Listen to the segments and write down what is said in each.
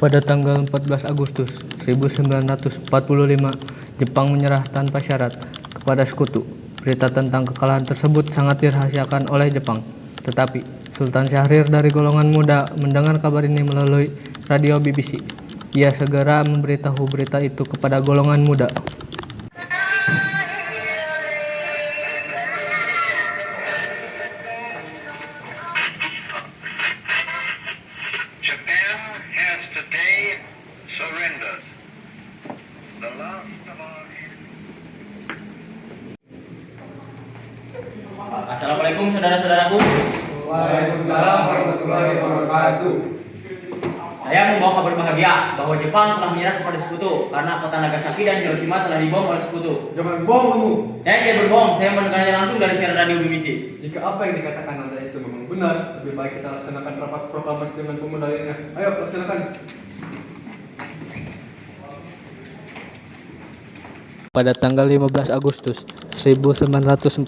Pada tanggal 14 Agustus 1945, Jepang menyerah tanpa syarat kepada Sekutu. Berita tentang kekalahan tersebut sangat dirahasiakan oleh Jepang. Tetapi, Sultan Syahrir dari golongan muda mendengar kabar ini melalui radio BBC. Ia segera memberitahu berita itu kepada golongan muda. Japan has today surrendered the last of our. Assalamualaikum saudara-saudaraku. Waalaikumsalam warahmatullahi wabarakatuh. Saya membawa kabar bahagia bahwa Jepang telah menyerah kepada Sekutu karena kota Nagasaki dan Hiroshima telah dibom oleh Sekutu. Jangan bohong kamu. Saya tidak berbohong, saya mendengarnya langsung dari siaran radio BBC. Jika apa yang dikatakan Anda itu memang benar, lebih baik kita laksanakan rapat proklamasi dengan pemuda lainnya. Ayo laksanakan. Pada tanggal 15 Agustus 1945,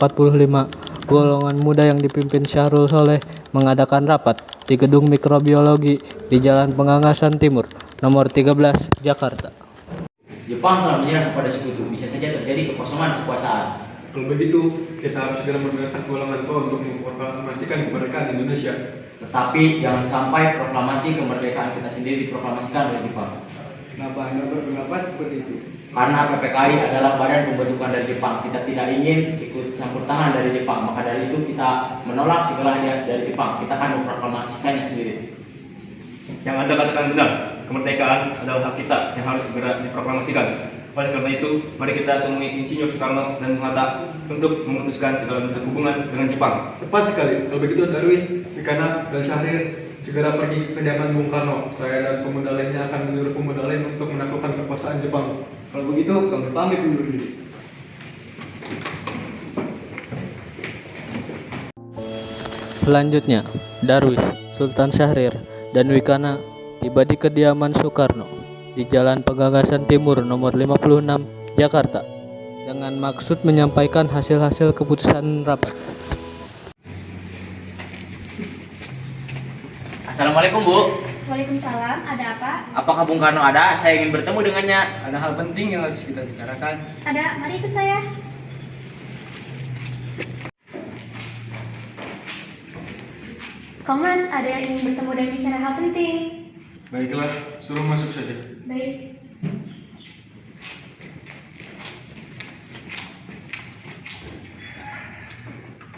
golongan muda yang dipimpin Syahrul Soleh mengadakan rapat di Gedung Mikrobiologi di Jalan Pengangasan Timur, nomor 13, Jakarta. Jepang telah menyerah kepada Sekutu, bisa saja terjadi kekosongan kekuasaan. Kalau begitu, kita harus segera membebaskan golongan tua untuk memproklamasikan kemerdekaan Indonesia. Tetapi jangan sampai proklamasi kemerdekaan kita sendiri diproklamasikan oleh Jepang. Kenapa Anda berpendapat seperti itu? Karena PPKI adalah badan pembentukan dari Jepang. Kita tidak ingin ikut campur tangan dari Jepang. Maka dari itu kita menolak segala hadiah dari Jepang. Kita akan memproklamasikannya sendiri. Yang Anda katakan benar, kemerdekaan adalah hak kita yang harus segera diproklamasikan. Oleh karena itu, mari kita temui Insinyur Soekarno dan Bung Hatta untuk memutuskan segala bentuk hubungan dengan Jepang. Tepat sekali. Kalau begitu Darwis, Wikana, dan Syahrir segera pergi ke kediaman Bung Karno. Saya dan pemuda lainnya akan menyuruh pemuda lain untuk menaklukkan kekuasaan Jepang. Kalau begitu, kami pamit undur diri. Selanjutnya, Darwis, Sultan Syahrir, dan Wikana tiba di kediaman Soekarno di Jalan Pengangasan Timur nomor 56, Jakarta, dengan maksud menyampaikan hasil-hasil keputusan rapat. Assalamualaikum Bu. Waalaikumsalam, ada apa? Apakah Bung Karno ada? Saya ingin bertemu dengannya. Ada hal penting yang harus kita bicarakan. Ada, mari ikut saya. Komas, ada yang ingin bertemu dan bicara hal penting. Baiklah, suruh masuk saja. Baik.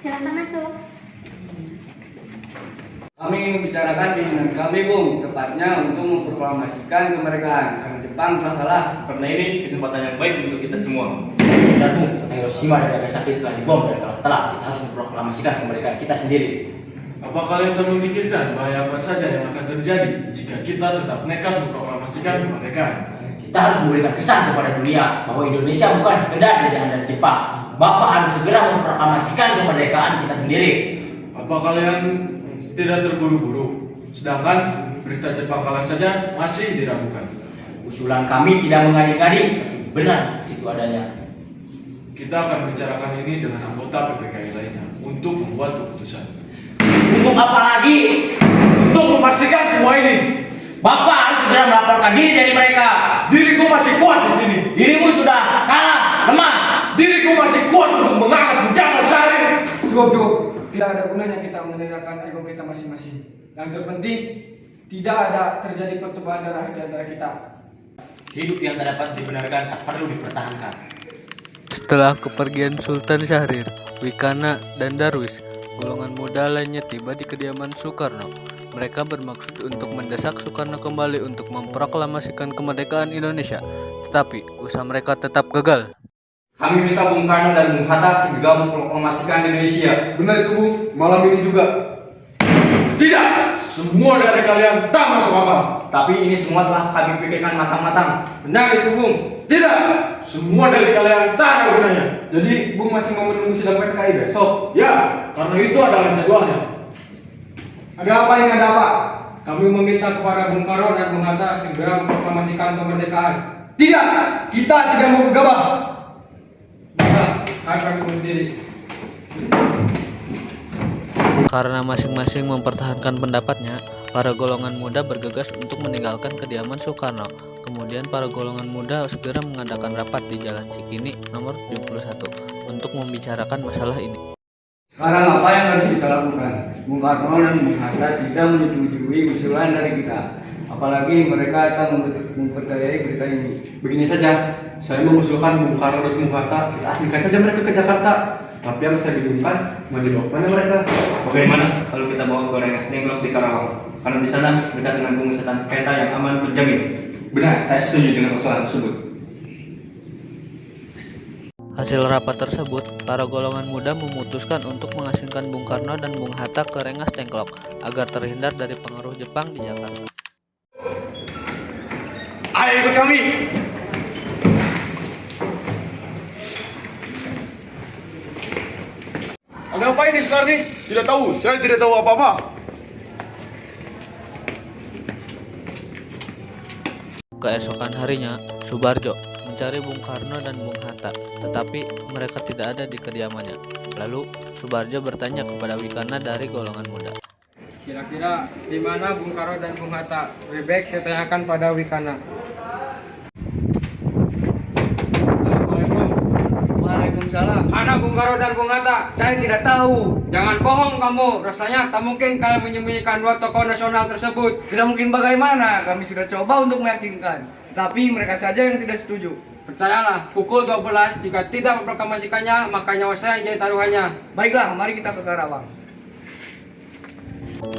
Silakan masuk. Kami ingin membicarakan keinginan kami, Bung, tepatnya untuk memproklamasikan kemerdekaan karena Jepang telah kalah. Karena ini kesempatan yang baik untuk kita semua. Dan Bu, kota Hiroshima dan Nagasaki telah dibom dan kalah telak. Kita harus memproklamasikan kemerdekaan kita sendiri. Apa kalian telah memikirkan bahaya apa saja yang akan terjadi jika kita tetap nekat memproklamasikan kemerdekaan? Kita harus memberikan kesan kepada dunia bahwa Indonesia bukan sekedar jajahan dari Jepang. Bapak harus segera memproklamasikan kemerdekaan kita sendiri. Apa kalian tidak terburu-buru? Sedangkan berita Jepang kalah saja masih diragukan. Usulan kami tidak mengadi-ngadi, benar itu adanya. Kita akan bicarakan ini dengan anggota PPKI lainnya untuk membuat keputusan. Untuk apa lagi? Untuk memastikan semua ini, Bapak harus segera melaporkan diri dari mereka. diriku masih kuat di sini. Dirimu sudah kalah, lemah. Diriku masih kuat untuk mengangkat senjata Syahrir. Cukup. Tidak ada gunanya kita meninggalkan ego kita masing-masing. Yang terpenting, tidak ada terjadi pertumpahan darah di antara kita. Hidup yang tak dapat dibenarkan tak perlu dipertahankan. Setelah kepergian Sultan Syahrir, Wikana, dan Darwis, golongan muda lainnya tiba di kediaman Soekarno. Mereka bermaksud untuk mendesak Soekarno kembali untuk memproklamasikan kemerdekaan Indonesia. Tetapi usaha mereka tetap gagal. Kami minta Bung Karno dan Bung Hatta segera memproklamasikan Indonesia. Benar itu, Bung. Malam ini juga. Tidak, semua dari kalian tak masuk akal. Tapi ini semua telah kami pikirkan matang-matang. Benar itu, Bung. Tidak, semua dari kalian tak ada gunanya. Jadi, Bung masih mau menunggu sidang PPKI besok? Ya, karena itu adalah jadwalnya. Ada apa ini, ada apa? Kami meminta kepada Bung Karno dan Bung Hatta segera memproklamasikan kemerdekaan. Tidak, kita tidak mau gegabah. Baiklah, kami berdiri. Karena masing-masing mempertahankan pendapatnya, Para golongan muda bergegas untuk meninggalkan kediaman Soekarno. Kemudian para golongan muda segera mengadakan rapat di Jalan Cikini nomor 71 untuk membicarakan masalah ini. Sekarang apa yang harus kita lakukan? Bung Karno dan Bung Hatta tidak menyetujui usulan dari kita. Apalagi mereka akan mempercayai berita ini. Begini saja, saya mengusulkan Bung Karno dan Bung Hatta kita asingkan saja mereka ke Jakarta. Tapi yang saya bingungkan, mau dibawa mana mereka? Bagaimana kalau kita bawa ke Rengas Dengklok di Karawang? Karena di sana dekat dengan pengusahaan peta yang aman terjamin. Benar, saya setuju dengan usulan tersebut. Hasil rapat tersebut, para golongan muda memutuskan untuk mengasingkan Bung Karno dan Bung Hatta ke Rengas Dengklok agar terhindar dari pengaruh Jepang di Jakarta. Ayo ikut kami! Ada apa ini sekarang nih? Tidak tahu, saya tidak tahu apa-apa. Keesokan harinya, Subarjo mencari Bung Karno dan Bung Hatta, tetapi mereka tidak ada di kediamannya. Lalu, Subarjo bertanya kepada Wikana dari golongan muda. Kira-kira di mana Bung Karno dan Bung Hatta? Lebih baik saya tanyakan pada Wikana. Assalamualaikum. Waalaikumsalam. Mana Bung Karno dan Bung Hatta? Saya tidak tahu. Jangan bohong kamu. Rasanya tak mungkin kalian menyembunyikan dua tokoh nasional tersebut. Tidak mungkin bagaimana, kami sudah coba untuk meyakinkan. Tetapi mereka saja yang tidak setuju. Percayalah, pukul 12 jika tidak memproklamasikannya, maka nyawa saya jadi taruhannya. Baiklah, mari kita ke Karawang.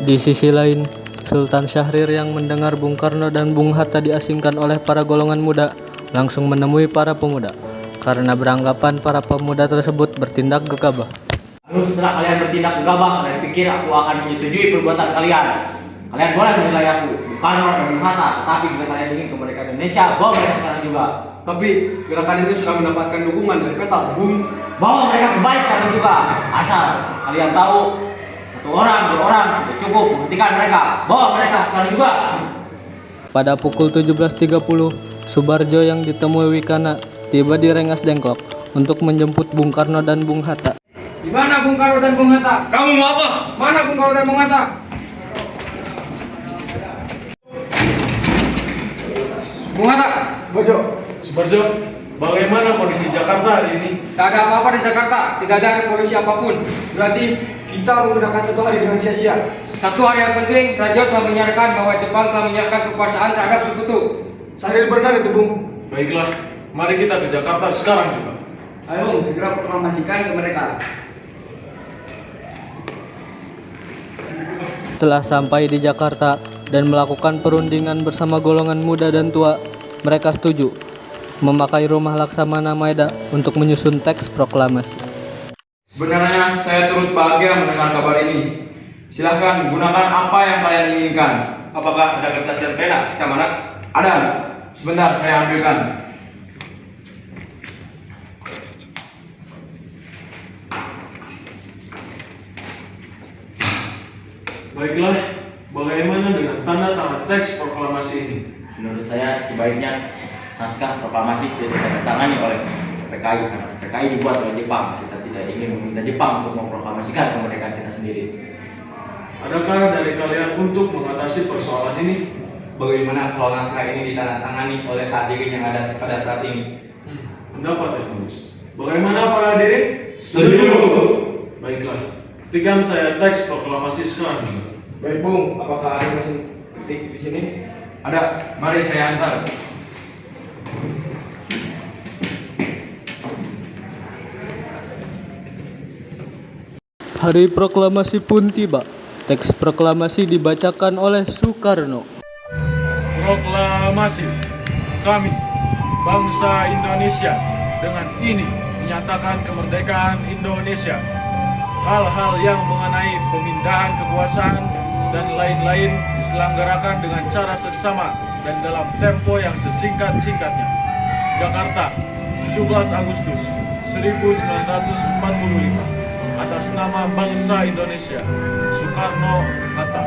Di sisi lain, Sultan Syahrir yang mendengar Bung Karno dan Bung Hatta diasingkan oleh para golongan muda langsung menemui para pemuda karena beranggapan para pemuda tersebut bertindak gegabah. Lalu setelah kalian bertindak gegabah, kalian pikir aku akan menyetujui perbuatan kalian. Kalian boleh menilai aku, Bung Karno dan Bung Hatta, tetapi jika kalian ingin kemerdekaan Indonesia, bawa mereka sekarang juga. Tapi gerakan itu sudah mendapatkan dukungan dari peta, Bung. Bawa mereka kembali sekarang juga. Asal kalian tahu, satu orang, dua orang sudah cukup menghentikan mereka. Bawa mereka sekarang juga. Pada pukul 17.30, Subarjo yang ditemui Wikana tiba di Rengas Dengklok untuk menjemput Bung Karno dan Bung Hatta. Di mana Bung Karno dan Bung Hatta? Kamu mau apa? Mana Bung Karno dan Bung Hatta? Bung Hatta, Subarjo, bagaimana kondisi Jakarta hari ini? tak ada apa-apa di Jakarta. Tidak ada revolusi apapun. Berarti kita menggunakan satu hari dengan sia-sia. Satu hari yang penting, Raja telah menyiarkan bahwa Jepang telah menyerahkan kekuasaan terhadap sekutu. Saya benar itu, Bung. Baiklah, mari kita ke Jakarta sekarang juga. Ayo, segera proklamasikan ke mereka. Setelah sampai di Jakarta dan melakukan perundingan bersama golongan muda dan tua, mereka setuju memakai rumah Laksamana Maeda untuk menyusun teks proklamasi. Sebenarnya saya turut bahagia mendengar kabar ini. Silahkan gunakan apa yang kalian inginkan. Apakah ada kertas dan pena, Samana? Ada. Sebentar, saya ambilkan. Baiklah, bagaimana dengan tanda tangan teks proklamasi ini? Menurut saya sebaiknya naskah proklamasi tidak ditandatangani oleh PKI karena PKI dibuat oleh Jepang. Kita tidak ingin meminta Jepang untuk memproklamasikan kemerdekaan kita sendiri. Adakah dari kalian untuk mengatasi persoalan ini? Bagaimana kalau naskah ini ditandatangani oleh hadirin yang ada pada saat ini? Pendapat yang bagus. Bagaimana para hadirin? Setuju. Baiklah, ketikan saya teks proklamasi sekarang. Baik, Bung. Apakah ada mesin ketik di sini? Ada, mari saya antar. Hari proklamasi pun tiba. Teks proklamasi dibacakan oleh Soekarno. Proklamasi. Kami, bangsa Indonesia, dengan ini menyatakan kemerdekaan Indonesia. Hal-hal yang mengenai pemindahan kekuasaan dan lain-lain diselenggarakan dengan cara seksama dan dalam tempo yang sesingkat-singkatnya. Jakarta, 17 Agustus 1945. Atas nama bangsa Indonesia, Soekarno-Hatta.